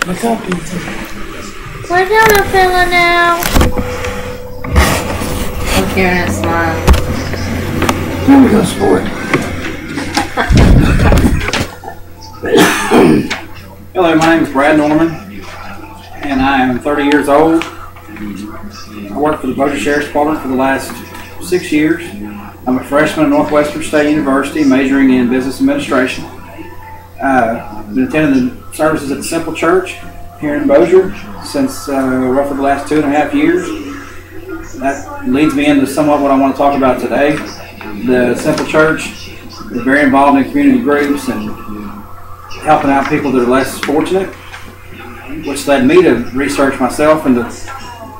What's up, pizza? Where's Ella feeling now? Look here and smile. Here we go, sport. Hello, my name is Brad Norman, and I am 30 years old. I work for the Bossier Sheriff's Department for the last 6 years. I'm a freshman at Northwestern State University, majoring in business administration. I've been attending the services at the Simple Church here in Bossier since roughly the last 2.5 years. That leads me into somewhat what I want to talk about today. The Simple Church is very involved in community groups and helping out people that are less fortunate, which led me to research myself into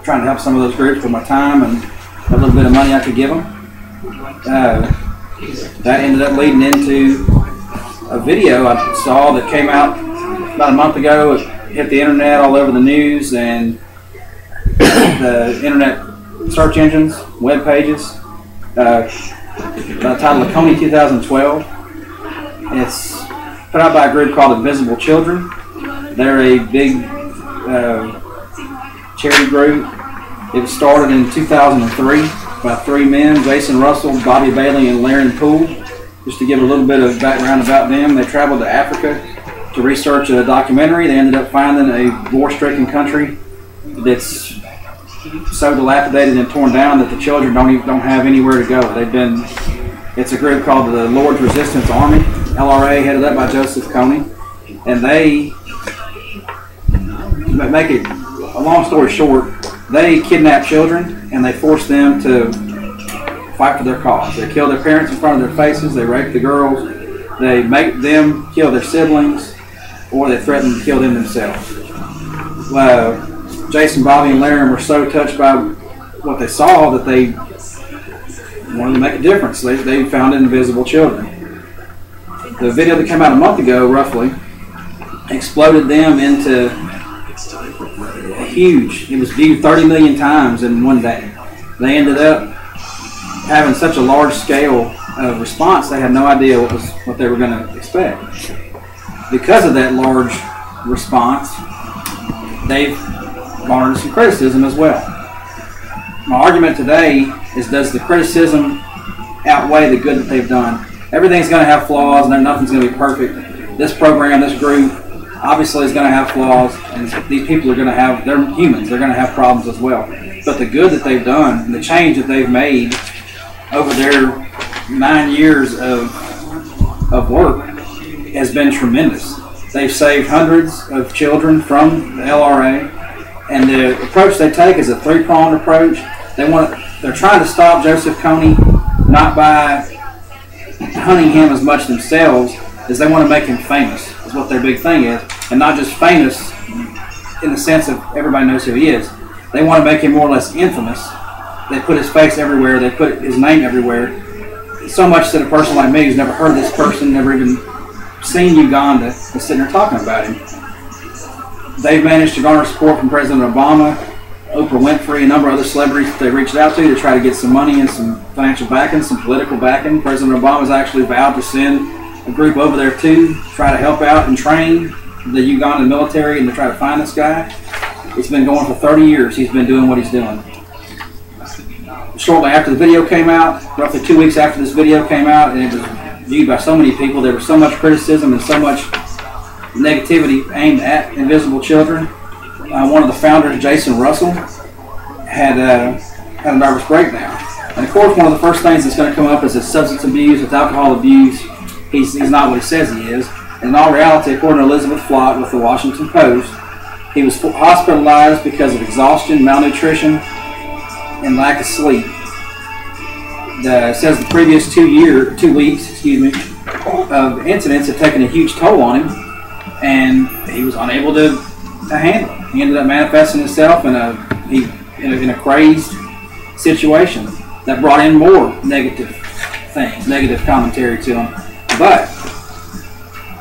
trying to help some of those groups with my time and a little bit of money I could give them. That ended up leading into a video I saw that came out about a month ago. It hit the internet, all over the news, and the internet search engines, web pages, by the title of Kony 2012. It's put out by a group called Invisible Children. They're a big charity group. It was started in 2003 by 3 men, Jason Russell, Bobby Bailey, and Larry Poole. Just to give a little bit of background about them, they traveled to Africa to research a documentary. They ended up finding a war-stricken country that's so dilapidated and torn down that the children don't have anywhere to go. It's a group called the Lord's Resistance Army, LRA, headed up by Joseph Kony, and they make it a long story short. They kidnap children and they force them to fight for their cause. They kill their parents in front of their faces. They rape the girls. They make them kill their siblings, or they threaten to kill them themselves. Jason, Bobby, and Larry were so touched by what they saw that they wanted to make a difference. They founded Invisible Children. The video that came out a month ago, roughly, exploded them into huge. It was viewed 30 million times in one day. They ended up having such a large scale of response, they had no idea what they were going to expect. Because of that large response, they've garnered some criticism as well. My argument today is, does the criticism outweigh the good that they've done? Everything's going to have flaws and nothing's going to be perfect. This program, this group, obviously is going to have flaws, and these people are going to have, they're humans, they're going to have problems as well. But the good that they've done and the change that they've made over their 9 years of work has been tremendous. They've saved hundreds of children from the LRA, and the approach they take is a 3-pronged approach. They're trying to stop Joseph Kony, not by hunting him as much themselves as they want to make him famous, is what their big thing is. And not just famous in the sense of everybody knows who he is. They want to make him more or less infamous. They put his face everywhere. They put his name everywhere. So much that a person like me who's never heard of this person, never even seen Uganda, is sitting there talking about him. They've managed to garner support from President Obama, Oprah Winfrey, a number of other celebrities that they reached out to try to get some money and some financial backing, some political backing. President Obama's actually vowed to send a group over there to try to help out and train the Ugandan military and to try to find this guy. It's been going for 30 years. He's been doing what he's doing. Shortly after the video came out, roughly 2 weeks after this video came out, and it was viewed by so many people, there was so much criticism and so much negativity aimed at Invisible Children. One of the founders, Jason Russell, had a nervous breakdown. And of course, one of the first things that's going to come up is his substance abuse, his alcohol abuse. He's not what he says he is. And in all reality, according to Elizabeth Flott with the Washington Post, he was hospitalized because of exhaustion, malnutrition, and lack of sleep. It says the previous 2 weeks, of incidents had taken a huge toll on him, and he was unable to handle it. He ended up manifesting himself in a crazed situation that brought in more negative things, negative commentary to him. But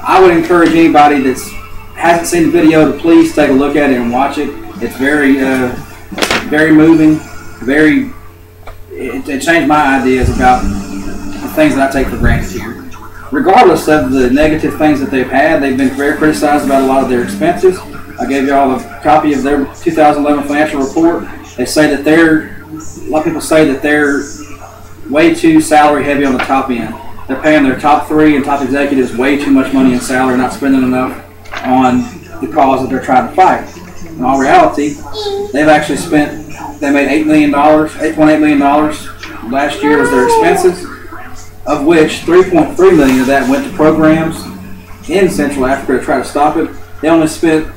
I would encourage anybody that hasn't seen the video to please take a look at it and watch it. It's very, very moving. It changed my ideas about the things that I take for granted here. Regardless of the negative things that they've had, they've been very criticized about a lot of their expenses. I gave you all a copy of their 2011 financial report. They say that a lot of people say that they're way too salary heavy on the top end. They're paying their top 3 and top executives way too much money in salary, not spending enough on the cause that they're trying to fight. In all reality, they've actually they made $8 million, $8.8 million last year was their expenses, of which $3.3 million of that went to programs in Central Africa to try to stop it. They only spent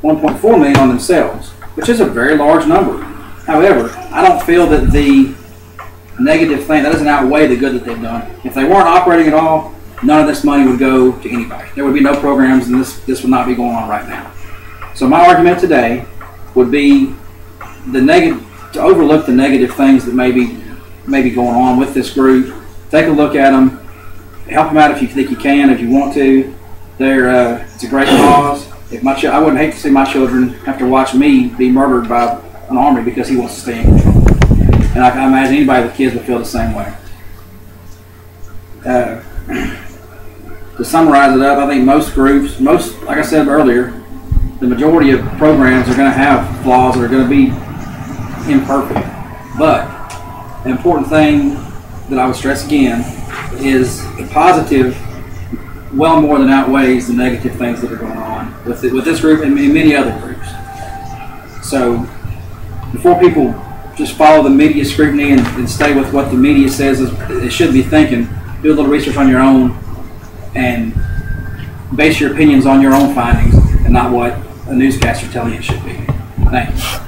$1.4 million on themselves, which is a very large number. However, I don't feel that the negative thing, that doesn't outweigh the good that they've done. If they weren't operating at all, none of this money would go to anybody. There would be no programs, and this would not be going on right now. So my argument today would be to overlook the negative things that may be going on with this group. Take a look at them, help them out if you think you can, if you want to. It's a great cause. I wouldn't hate to see my children have to watch me be murdered by an army because he wants to stay in control. And I can imagine anybody with kids would feel the same way. To summarize it up, I think most groups, like I said earlier, the majority of programs are going to have flaws that are going to be imperfect. But the important thing that I would stress again is the positive well more than outweighs the negative things that are going on with this group and many other groups. So before people just follow the media scrutiny and stay with what the media says they should be thinking, do a little research on your own and base your opinions on your own findings and not what a newscaster telling you it should be. Thanks.